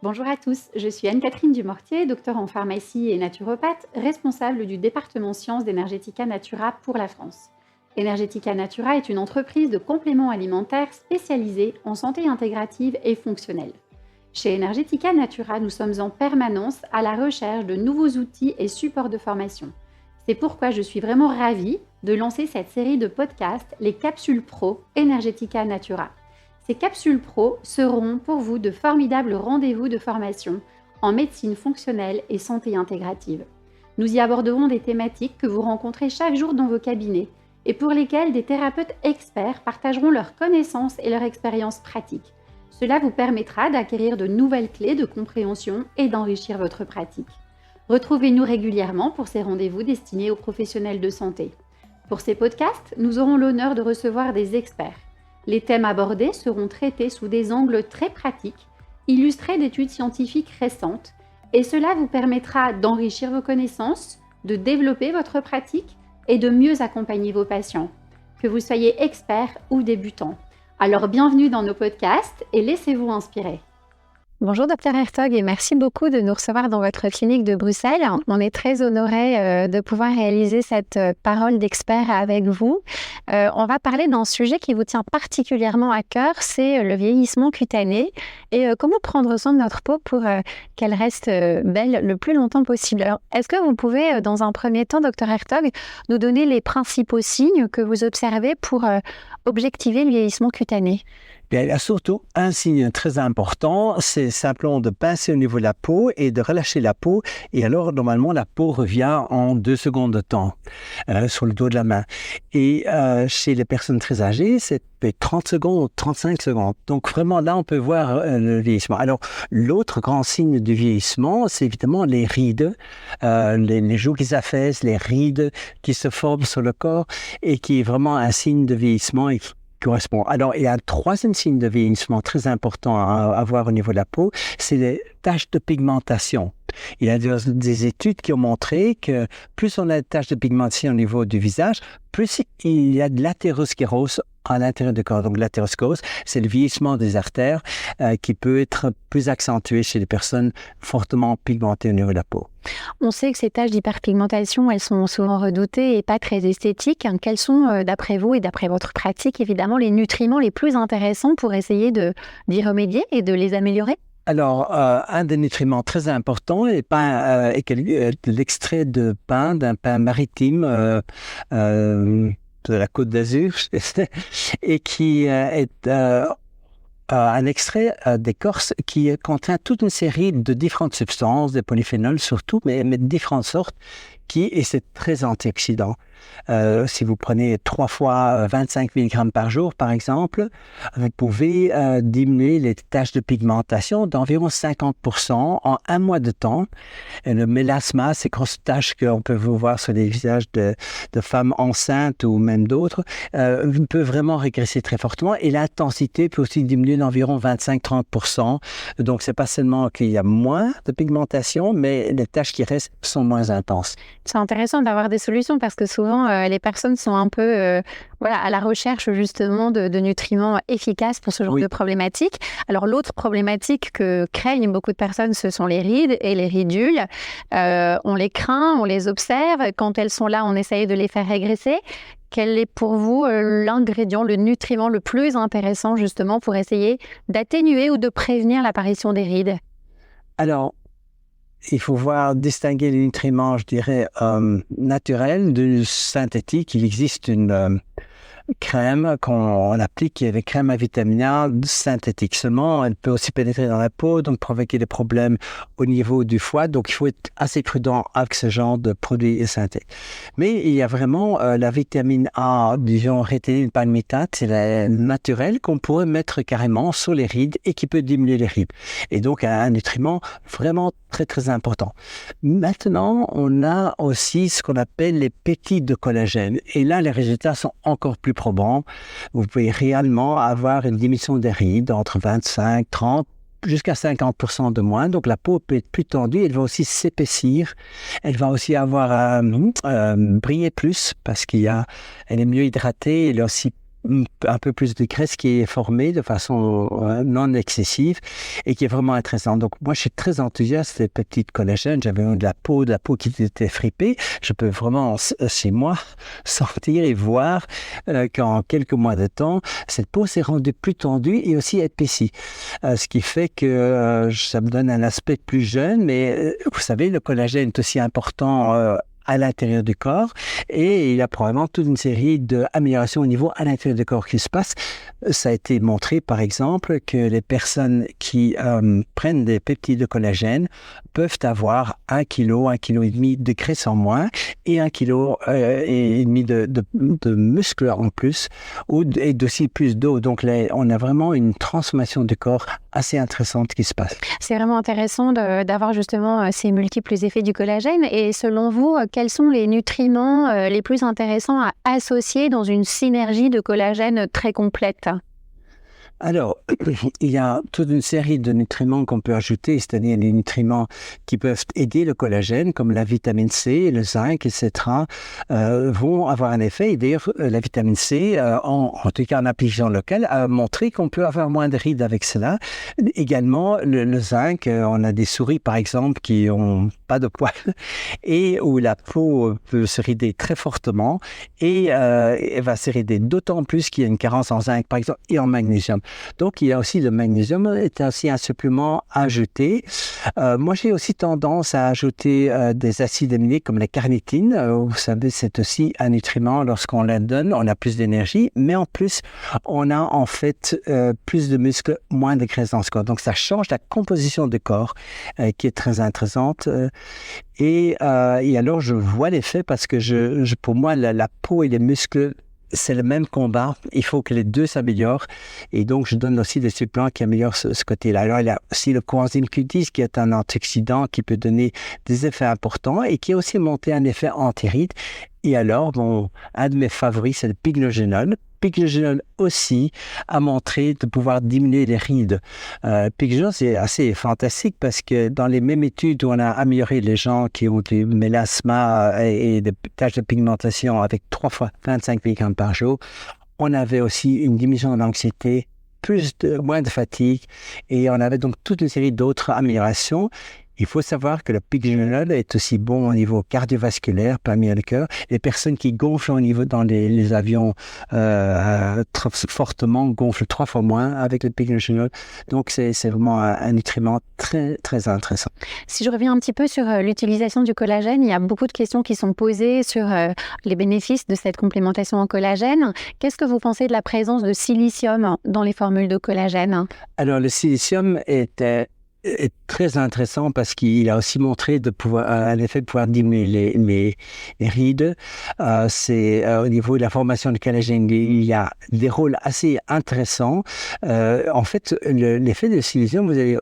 Bonjour à tous, je suis Anne-Catherine Dumortier, docteur en pharmacie et naturopathe, responsable du département sciences d'Energetica Natura pour la France. Energetica Natura est une entreprise de compléments alimentaires spécialisée en santé intégrative et fonctionnelle. Chez Energetica Natura, nous sommes en permanence à la recherche de nouveaux outils et supports de formation. C'est pourquoi je suis vraiment ravie de lancer cette série de podcasts, les Capsules Pro Energetica Natura. Ces capsules pro seront pour vous de formidables rendez-vous de formation en médecine fonctionnelle et santé intégrative. Nous y aborderons des thématiques que vous rencontrez chaque jour dans vos cabinets et pour lesquelles des thérapeutes experts partageront leurs connaissances et leur expérience pratique. Cela vous permettra d'acquérir de nouvelles clés de compréhension et d'enrichir votre pratique. Retrouvez-nous régulièrement pour ces rendez-vous destinés aux professionnels de santé. Pour ces podcasts, nous aurons l'honneur de recevoir des experts. Les thèmes abordés seront traités sous des angles très pratiques, illustrés d'études scientifiques récentes, et cela vous permettra d'enrichir vos connaissances, de développer votre pratique et de mieux accompagner vos patients, que vous soyez expert ou débutant. Alors bienvenue dans nos podcasts et laissez-vous inspirer. Bonjour Dr Hertog et merci beaucoup de nous recevoir dans votre clinique de Bruxelles. On est très honorés de pouvoir réaliser cette parole d'expert avec vous. On va parler d'un sujet qui vous tient particulièrement à cœur, c'est le vieillissement cutané et comment prendre soin de notre peau pour qu'elle reste belle le plus longtemps possible. Alors, est-ce que vous pouvez, dans un premier temps, Dr Hertog, nous donner les principaux signes que vous observez pour objectiver le vieillissement cutané ? Bien, il y a surtout un signe très important, c'est simplement de pincer au niveau de la peau et de relâcher la peau. Et alors, normalement, la peau revient en 2 secondes de temps sur le dos de la main. Et chez les personnes très âgées, c'est 30 secondes, 35 secondes. Donc, vraiment, là, on peut voir le vieillissement. Alors, l'autre grand signe du vieillissement, c'est évidemment les rides, les joues qui s'affaissent, les rides qui se forment sur le corps et qui est vraiment un signe de vieillissement et correspond. Alors, il y a un troisième signe de vieillissement très important à avoir au niveau de la peau, c'est les taches de pigmentation. Il y a des études qui ont montré que plus on a de taches de pigmentation au niveau du visage, plus il y a de l'athérosclérose à l'intérieur du corps. Donc, l'athérosclérose, c'est le vieillissement des artères qui peut être plus accentué chez les personnes fortement pigmentées au niveau de la peau. On sait que ces taches d'hyperpigmentation, elles sont souvent redoutées et pas très esthétiques. Quels sont, d'après vous et d'après votre pratique, évidemment, les nutriments les plus intéressants pour essayer d'y remédier et de les améliorer ? Alors, un des nutriments très importants est l'extrait de pain, d'un pain maritime de la Côte d'Azur, et qui est un extrait d'écorce qui contient toute une série de différentes substances, des polyphénols surtout, mais de différentes sortes, et c'est très antioxydant. Si vous prenez 3 fois 25 mg par jour, par exemple, vous pouvez diminuer les taches de pigmentation d'environ 50% en 1 mois de temps. Et le mélasma, ces grosses taches qu'on peut voir sur les visages de femmes enceintes ou même d'autres, peut vraiment régresser très fortement. Et l'intensité peut aussi diminuer d'environ 25-30%. Donc, c'est pas seulement qu'il y a moins de pigmentation, mais les taches qui restent sont moins intenses. C'est intéressant d'avoir des solutions parce que souvent, les personnes sont un peu à la recherche justement de nutriments efficaces pour ce genre de problématiques. Alors, l'autre problématique que craignent beaucoup de personnes, ce sont les rides et les ridules. On les craint, on les observe. Quand elles sont là, on essaye de les faire régresser. Quel est pour vous l'ingrédient, le nutriment le plus intéressant justement pour essayer d'atténuer ou de prévenir l'apparition des rides ? Alors, il faut distinguer les nutriments, je dirais, naturels de synthétiques. Il existe une crème qu'on applique, qui est des crèmes à vitamine A synthétiques. Seulement, elle peut aussi pénétrer dans la peau, donc provoquer des problèmes au niveau du foie. Donc, il faut être assez prudent avec ce genre de produits synthétiques. Mais il y a vraiment la vitamine A, disons rétinine palmitate, c'est la naturelle qu'on pourrait mettre carrément sur les rides et qui peut diminuer les rides. Et donc, un nutriment vraiment très, très important. Maintenant, on a aussi ce qu'on appelle les peptides de collagène. Et là, les résultats sont encore plus probants. Vous pouvez réellement avoir une diminution des rides entre 25, 30, jusqu'à 50% de moins. Donc, la peau peut être plus tendue. Elle va aussi s'épaissir. Elle va aussi avoir briller plus parce elle est mieux hydratée. Elle est aussi un peu plus de graisse qui est formée de façon non excessive et qui est vraiment intéressante. Donc, moi, je suis très enthousiaste des peptides collagènes. J'avais de la peau qui était fripée. Je peux vraiment, chez moi, sentir et voir qu'en quelques mois de temps, cette peau s'est rendue plus tendue et aussi épaissie. Ce qui fait que ça me donne un aspect plus jeune, mais vous savez, le collagène est aussi important à l'intérieur du corps et il y a probablement toute une série d'améliorations au niveau à l'intérieur du corps qui se passe. Ça a été montré par exemple que les personnes qui prennent des peptides de collagène peuvent avoir 1 kg, 1,5 kg de graisse en moins et 1,5 kg de muscles en plus et aussi plus d'eau. Donc là, on a vraiment une transformation du corps assez intéressante qui se passe. C'est vraiment intéressant d'avoir justement ces multiples effets du collagène. Et selon vous, quels sont les nutriments les plus intéressants à associer dans une synergie de collagène très complète ? Alors, il y a toute une série de nutriments qu'on peut ajouter, c'est-à-dire les nutriments qui peuvent aider le collagène, comme la vitamine C, le zinc, etc., vont avoir un effet. Et d'ailleurs, la vitamine C, en tout cas en application locale, a montré qu'on peut avoir moins de rides avec cela. Également, le zinc, on a des souris, par exemple, qui n'ont pas de poils et où la peau peut se rider très fortement et elle va se rider d'autant plus qu'il y a une carence en zinc, par exemple, et en magnésium. Donc, il y a aussi le magnésium, est aussi un supplément à ajouter. Moi, j'ai aussi tendance à ajouter des acides aminés comme la carnitine. Vous savez, c'est aussi un nutriment. Lorsqu'on la donne, on a plus d'énergie, mais en plus, on a en fait plus de muscles, moins de graisse dans ce corps. Donc, ça change la composition du corps qui est très intéressante. Et alors, je vois l'effet parce que pour moi, la peau et les muscles, c'est le même combat. Il faut que les deux s'améliorent. Et donc, je donne aussi des suppléments qui améliorent ce côté-là. Alors, il y a aussi le coenzyme Q10 qui est un antioxydant qui peut donner des effets importants et qui a aussi monté un effet anti-rides. Et alors, un de mes favoris, c'est le pycnogénol. Pycnogénol aussi a montré de pouvoir diminuer les rides. Pycnogénol, c'est assez fantastique parce que dans les mêmes études où on a amélioré les gens qui ont du mélasma et des taches de pigmentation avec 3 fois 25 mg par jour, on avait aussi une diminution de l'anxiété, moins de fatigue et on avait donc toute une série d'autres améliorations. Il faut savoir que le pycnogénol est aussi bon au niveau cardiovasculaire, parmi le cœur. Les personnes qui gonflent au niveau dans les avions trop fortement gonflent 3 fois moins avec le pycnogénol. Donc, c'est vraiment un nutriment très, très intéressant. Si je reviens un petit peu sur l'utilisation du collagène, il y a beaucoup de questions qui sont posées sur les bénéfices de cette complémentation en collagène. Qu'est-ce que vous pensez de la présence de silicium dans les formules de collagène ? Alors, le silicium est très intéressant parce qu'il a aussi montré un effet de pouvoir diminuer les rides. C'est au niveau de la formation de collagène, il y a des rôles assez intéressants. En fait, l'effet de silicium, vous allez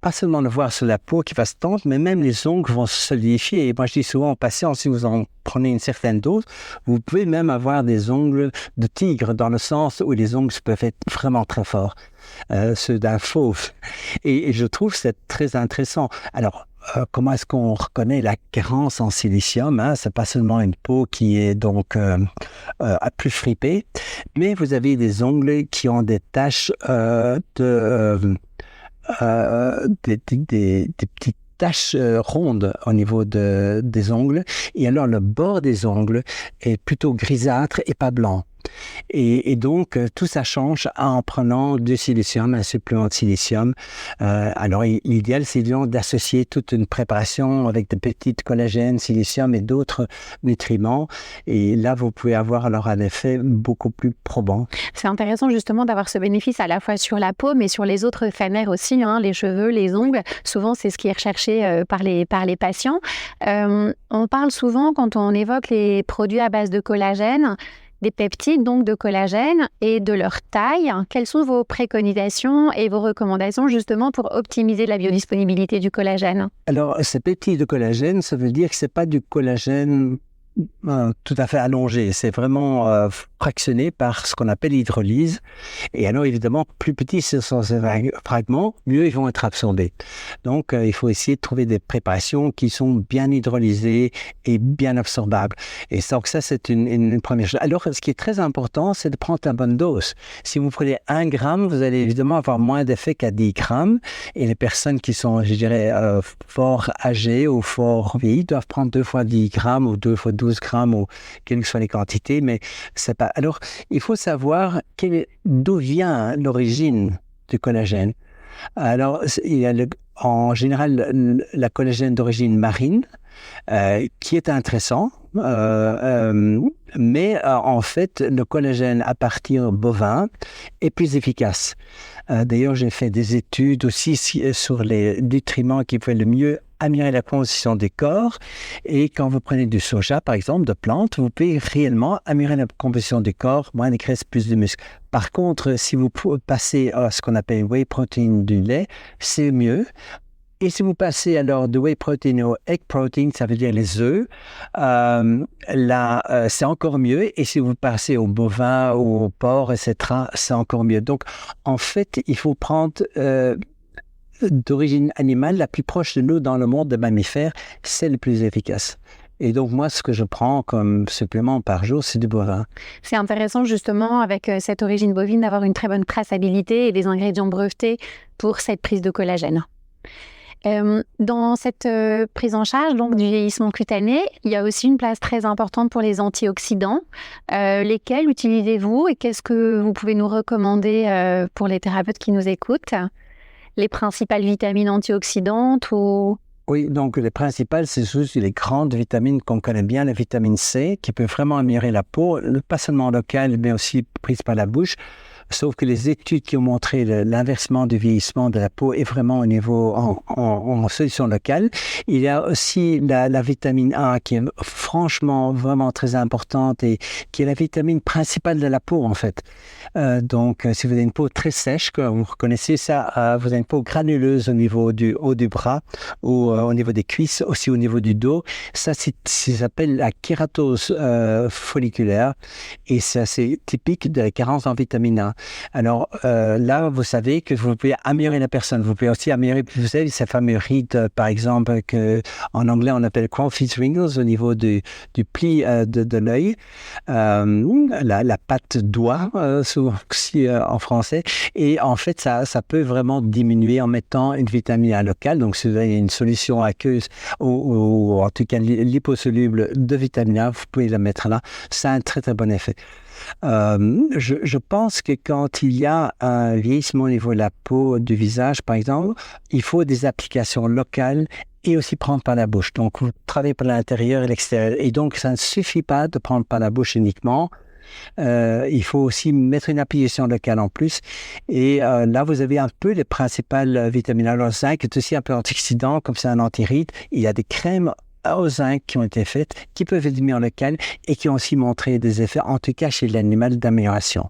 pas seulement le voir sur la peau qui va se tendre, mais même les ongles vont se solidifier. Et moi, je dis souvent aux patients, si vous en prenez une certaine dose, vous pouvez même avoir des ongles de tigre, dans le sens où les ongles peuvent être vraiment très forts, ceux d'un fauve. Et je trouve que c'est très intéressant. Alors, comment est-ce qu'on reconnaît la carence en silicium, hein? C'est pas seulement une peau qui est donc plus fripée, mais vous avez des ongles qui ont des taches des petites taches rondes au niveau des ongles. Et alors, le bord des ongles est plutôt grisâtre et pas blanc. Et donc, tout ça change en prenant du silicium, un supplément de silicium. Alors, l'idéal, c'est d'associer toute une préparation avec des petites collagènes, silicium et d'autres nutriments. Et là, vous pouvez avoir alors un effet beaucoup plus probant. C'est intéressant justement d'avoir ce bénéfice à la fois sur la peau, mais sur les autres fanères aussi, hein, les cheveux, les ongles. Souvent, c'est ce qui est recherché par les patients. On parle souvent, quand on évoque les produits à base de collagène, des peptides, donc de collagène, et de leur taille. Quelles sont vos préconisations et vos recommandations justement pour optimiser la biodisponibilité du collagène ? Alors, ces peptides de collagène, ça veut dire que ce n'est pas du collagène tout à fait allongé. C'est vraiment fractionné par ce qu'on appelle l'hydrolyse. Et alors, évidemment, plus petits sont ces fragments, mieux ils vont être absorbés. Donc, il faut essayer de trouver des préparations qui sont bien hydrolysées et bien absorbables. Et donc, ça, c'est une première chose. Alors, ce qui est très important, c'est de prendre la bonne dose. Si vous prenez 1 gramme, vous allez évidemment avoir moins d'effet qu'à 10 grammes. Et les personnes qui sont, je dirais, fort âgées ou fort vieillies doivent prendre 2 fois 10 grammes ou 2 fois 12 grammes ou quelles que soient les quantités. Mais c'est pas... Alors, il faut savoir d'où vient l'origine du collagène. Alors, il y a en général la collagène d'origine marine, qui est intéressant, mais en fait, le collagène à partir bovin est plus efficace. D'ailleurs, j'ai fait des études aussi sur les nutriments qui peuvent le mieux améliorer la composition des corps. Et quand vous prenez du soja, par exemple, de plantes, vous pouvez réellement améliorer la composition du corps, moins de graisse, plus de muscles. Par contre, si vous passez à ce qu'on appelle whey protein du lait, c'est mieux. Et si vous passez alors de whey protein au egg protein, ça veut dire les œufs, c'est encore mieux. Et si vous passez au bovin, au porc, etc., c'est encore mieux. Donc, en fait, il faut prendre d'origine animale la plus proche de nous dans le monde des mammifères, c'est le plus efficace. Et donc, moi, ce que je prends comme supplément par jour, c'est du bovin. C'est intéressant, justement, avec cette origine bovine, d'avoir une très bonne traçabilité et des ingrédients brevetés pour cette prise de collagène. Dans cette prise en charge donc, du vieillissement cutané, il y a aussi une place très importante pour les antioxydants. Lesquels utilisez-vous et qu'est-ce que vous pouvez nous recommander pour les thérapeutes qui nous écoutent? Les principales vitamines antioxydantes ou... Oui, donc les principales, c'est juste les grandes vitamines qu'on connaît bien, la vitamine C, qui peut vraiment améliorer la peau, pas seulement locale, mais aussi prise par la bouche. Sauf que les études qui ont montré l'inversement du vieillissement de la peau est vraiment au niveau en solution locale. Il y a aussi la vitamine A qui est franchement vraiment très importante et qui est la vitamine principale de la peau en fait. Donc si vous avez une peau très sèche, vous reconnaissez ça, vous avez une peau granuleuse au niveau du haut du bras ou au niveau des cuisses, aussi au niveau du dos. Ça s'appelle la kératose folliculaire et c'est assez typique de la carence en vitamine A. Alors là, vous savez que vous pouvez améliorer la personne. Vous pouvez aussi améliorer, vous savez, ces fameux rides, par exemple, qu'en anglais on appelle Crawford's wrinkles au niveau du pli de l'œil, la patte doigt, aussi en français. Et en fait, ça peut vraiment diminuer en mettant une vitamine A locale. Donc, si vous avez une solution aqueuse ou en tout cas liposoluble de vitamine A, vous pouvez la mettre là. Ça a un très très bon effet. Je pense que quand il y a un vieillissement au niveau de la peau, du visage par exemple, il faut des applications locales et aussi prendre par la bouche. Donc, vous travaillez par l'intérieur et l'extérieur. Et donc, ça ne suffit pas de prendre par la bouche uniquement. Il faut aussi mettre une application locale en plus. Et là, vous avez un peu les principales vitamines. Alors, le zinc est aussi un peu antioxydant, comme c'est un antiride. Il y a des crèmes au zinc qui ont été faites, qui peuvent être mises en local et qui ont aussi montré des effets, en tout cas chez l'animal, d'amélioration.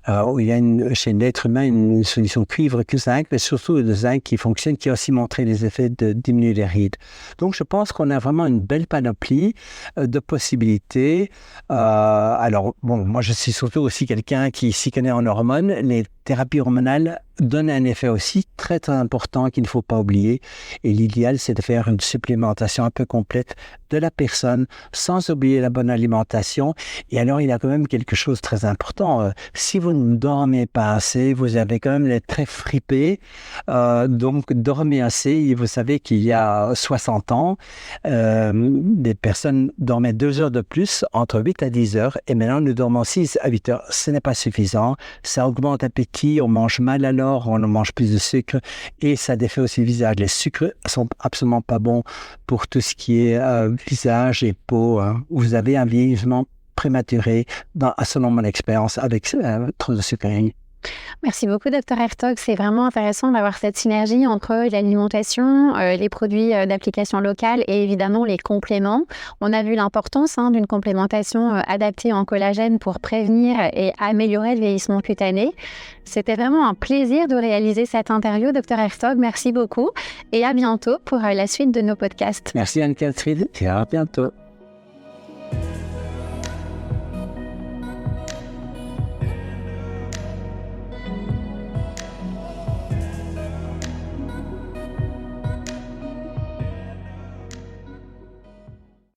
Il y a chez l'être humain une solution cuivre que zinc, mais surtout le zinc qui fonctionne, qui a aussi montré les effets de diminuer les rides. Donc, je pense qu'on a vraiment une belle panoplie de possibilités. Alors, bon, moi, je suis surtout aussi quelqu'un qui s'y connaît en hormones. Les thérapies hormonales donnent un effet aussi très, très important qu'il ne faut pas oublier. Et l'idéal, c'est de faire une supplémentation un peu complète de la personne, sans oublier la bonne alimentation. Et alors, il y a quand même quelque chose de très important. Si vous ne dormez pas assez, vous avez quand même les traits fripés. Donc, dormez assez. Et vous savez qu'il y a 60 ans, des personnes dormaient 2 heures de plus, entre 8 à 10 heures. Et maintenant, nous dormons 6 à 8 heures. Ce n'est pas suffisant. Ça augmente l'appétit. On mange mal alors, on mange plus de sucre. Et ça défait aussi le visage. Les sucres sont absolument pas bons pour tout ce qui est visage et peau. Vous avez un vieillissement prématuré, selon mon expérience, avec trop de sucreries. Merci beaucoup, Dr Hertog. C'est vraiment intéressant d'avoir cette synergie entre l'alimentation, les produits d'application locale et évidemment les compléments. On a vu l'importance d'une complémentation adaptée en collagène pour prévenir et améliorer le vieillissement cutané. C'était vraiment un plaisir de réaliser cette interview, Dr Hertog. Merci beaucoup et à bientôt pour la suite de nos podcasts. Merci Anne-Catherine et à bientôt.